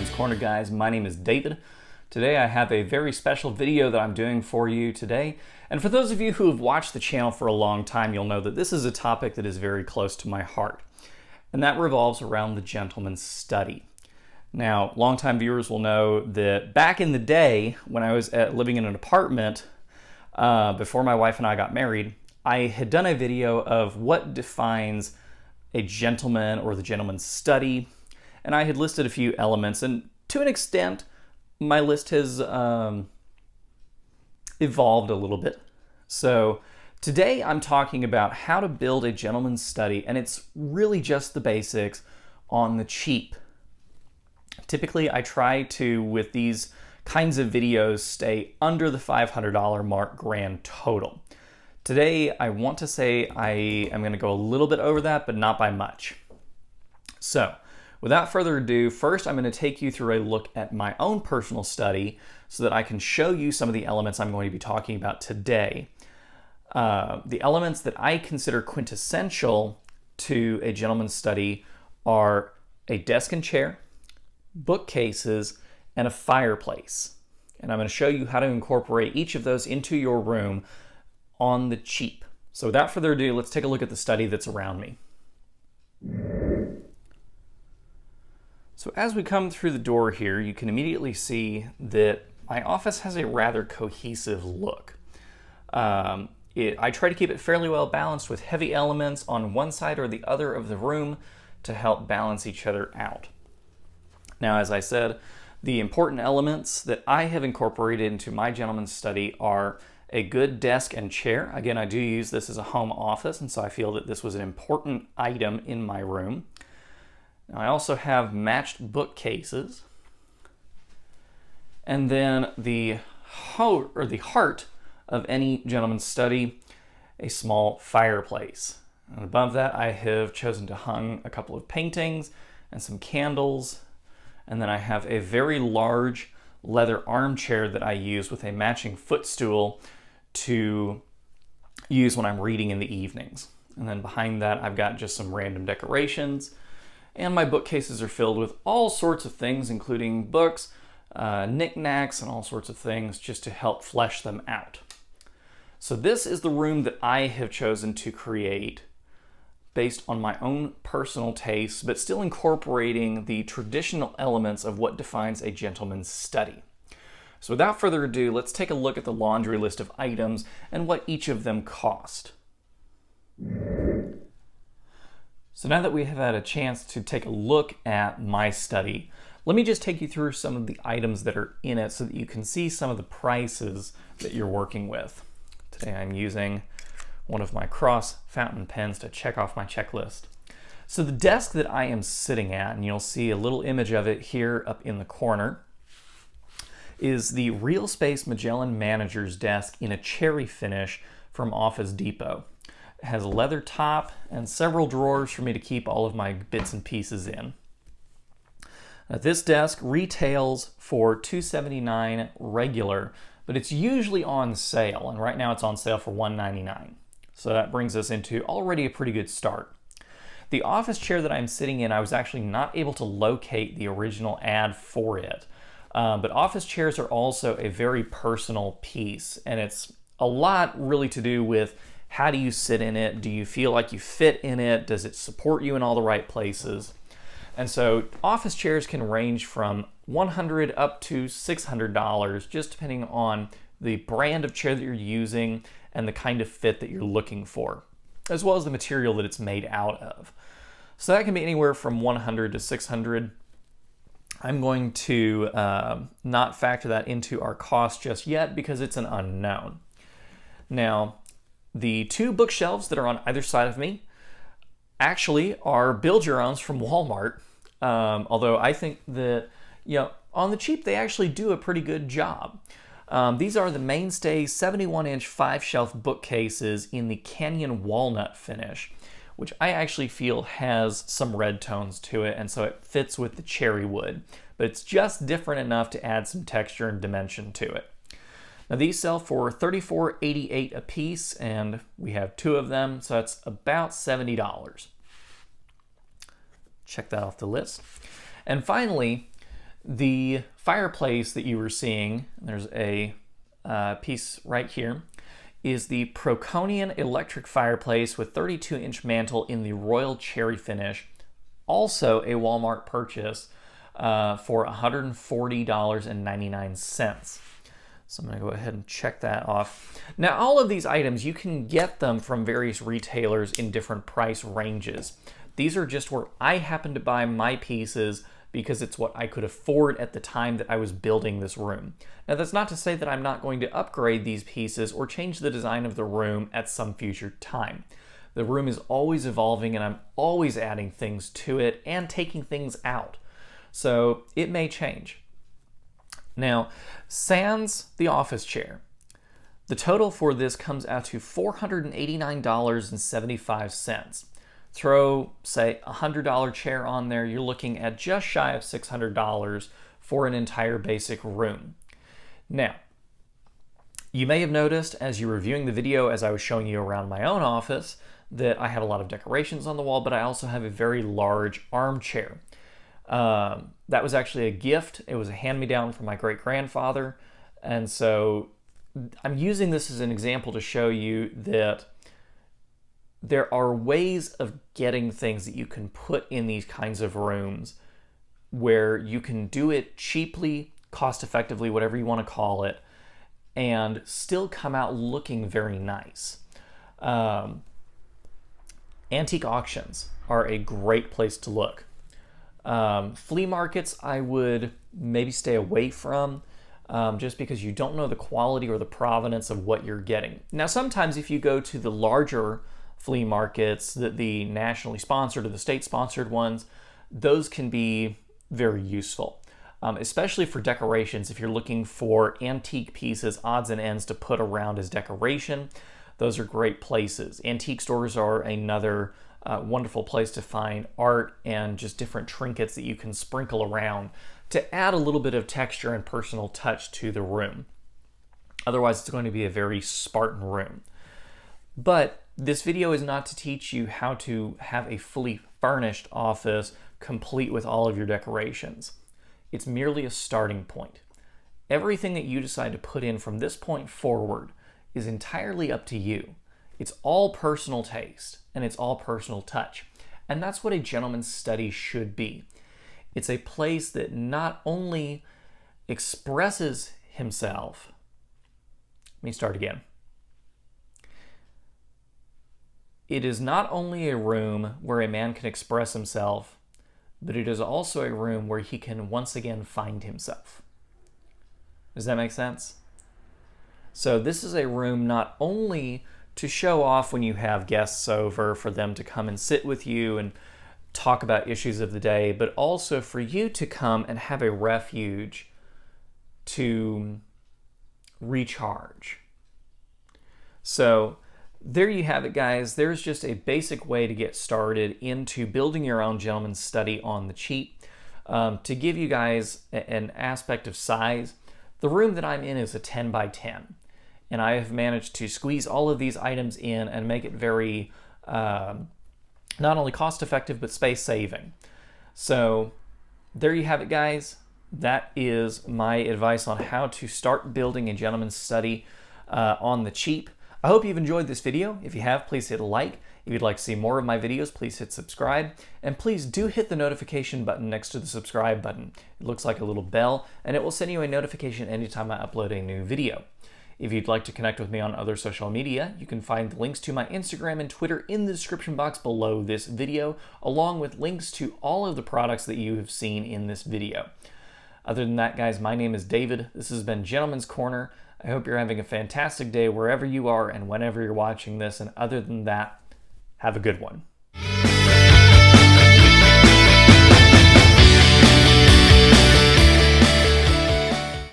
Gentleman's Corner, guys. My name is David. Today I have a very special video that I'm doing for you today. And for those of you who have watched the channel for a long time, you'll know that this is a topic that is very close to my heart. And that revolves around the gentleman's study. Now, longtime viewers will know that back in the day when I was living in an apartment, before my wife and I got married, I had done a video of what defines a gentleman or the gentleman's study. And I had listed a few elements, and to an extent, my list has evolved a little bit. So today I'm talking about how to build a gentleman's study, and it's really just the basics on the cheap. Typically, I try to, with these kinds of videos, stay under the $500 mark grand total. Today, I want to say I am going to go a little bit over that, but not by much. So, without further ado, first I'm going to take you through a look at my own personal study so that I can show you some of the elements I'm going to be talking about today. The elements that I consider quintessential to a gentleman's study are a desk and chair, bookcases, and a fireplace. And I'm going to show you how to incorporate each of those into your room on the cheap. So without further ado, let's take a look at the study that's around me. So as we come through the door here, you can immediately see that my office has a rather cohesive look. I try to keep it fairly well balanced with heavy elements on one side or the other of the room to help balance each other out. Now, as I said, the important elements that I have incorporated into my gentleman's study are a good desk and chair. Again, I do use this as a home office, and so I feel that this was an important item in my room. Now, I also have matched bookcases. And then the heart of any gentleman's study, a small fireplace. And above that, I have chosen to hang a couple of paintings and some candles. And then I have a very large leather armchair that I use with a matching footstool to use when I'm reading in the evenings. And then behind that, I've got just some random decorations. And my bookcases are filled with all sorts of things, including books, knickknacks, and all sorts of things just to help flesh them out. So this is the room that I have chosen to create based on my own personal tastes, but still incorporating the traditional elements of what defines a gentleman's study. So without further ado, let's take a look at the laundry list of items and what each of them cost. So now that we have had a chance to take a look at my study, let me just take you through some of the items that are in it so that you can see some of the prices that you're working with. Today I'm using one of my cross fountain pens to check off my checklist. So the desk that I am sitting at, and you'll see a little image of it here up in the corner, is the Real Space Magellan Manager's desk in a cherry finish from Office Depot. It has a leather top and several drawers for me to keep all of my bits and pieces in. Now, this desk retails for $279 regular, but it's usually on sale, and right now it's on sale for $199. So that brings us into already a pretty good start. The office chair that I'm sitting in, I was actually not able to locate the original ad for it. But office chairs are also a very personal piece, and it's a lot really to do with how do you sit in it? Do you feel like you fit in it? Does it support you in all the right places? And so office chairs can range from $100 up to $600, just depending on the brand of chair that you're using and the kind of fit that you're looking for, as well as the material that it's made out of. So that can be anywhere from $100 to $600. I'm going to not factor that into our cost just yet because it's an unknown. Now, the two bookshelves that are on either side of me actually are build your owns from Walmart. Although I think that, on the cheap, they actually do a pretty good job. These are the Mainstay 71-inch 5-shelf bookcases in the Canyon Walnut finish, which I actually feel has some red tones to it, and so it fits with the cherry wood. But it's just different enough to add some texture and dimension to it. Now these sell for $34.88 a piece, and we have two of them, so that's about $70. Check that off the list. And finally, The fireplace that you were seeing, there's a piece right here, is the Proconian electric fireplace with 32-inch mantle in the royal cherry finish. Also a Walmart purchase for $140.99. So I'm going to go ahead and check that off. Now, all of these items, you can get them from various retailers in different price ranges. These are just where I happen to buy my pieces because it's what I could afford at the time that I was building this room. Now, that's not to say that I'm not going to upgrade these pieces or change the design of the room at some future time. The room is always evolving and I'm always adding things to it and taking things out. So it may change. Now, sans the office chair, the total for this comes out to $489.75. Throw, say, a $100 chair on there, you're looking at just shy of $600 for an entire basic room. Now, you may have noticed as you're reviewing the video, as I was showing you around my own office, that I have a lot of decorations on the wall, but I also have a very large armchair. That was actually a gift. It was a hand-me-down from my great-grandfather. And so I'm using this as an example to show you that there are ways of getting things that you can put in these kinds of rooms where you can do it cheaply, cost-effectively, whatever you want to call it, and still come out looking very nice. Antique auctions are a great place to look. Flea markets I would maybe stay away from just because you don't know the quality or the provenance of what you're getting. Now, sometimes if you go to the larger flea markets, the nationally sponsored or the state-sponsored ones, those can be very useful, especially for decorations. If you're looking for antique pieces, odds and ends to put around as decoration, those are great places. Antique stores are another wonderful place to find art and just different trinkets that you can sprinkle around to add a little bit of texture and personal touch to the room. Otherwise, it's going to be a very Spartan room. But this video is not to teach you how to have a fully furnished office complete with all of your decorations. It's merely a starting point. Everything that you decide to put in from this point forward is entirely up to you. It's all personal taste and it's all personal touch. And that's what a gentleman's study should be. It's a place that not only expresses himself. Let me start again. It is not only a room where a man can express himself, but it is also a room where he can once again find himself. Does that make sense? So this is a room not only to show off when you have guests over, for them to come and sit with you and talk about issues of the day, but also for you to come and have a refuge to recharge. So there you have it, guys. There's just a basic way to get started into building your own gentleman's study on the cheap. To give you guys an aspect of size, the room that I'm in is a 10 by 10. And I have managed to squeeze all of these items in and make it very not only cost effective, but space saving. So there you have it, guys. That is my advice on how to start building a gentleman's study on the cheap. I hope you've enjoyed this video. If you have, please hit a like. If you'd like to see more of my videos, please hit subscribe. And please do hit the notification button next to the subscribe button. It looks like a little bell, and it will send you a notification anytime I upload a new video. If you'd like to connect with me on other social media, you can find the links to my Instagram and Twitter in the description box below this video, along with links to all of the products that you have seen in this video. Other than that, guys, my name is David. This has been Gentleman's Corner. I hope you're having a fantastic day wherever you are and whenever you're watching this. And other than that, have a good one.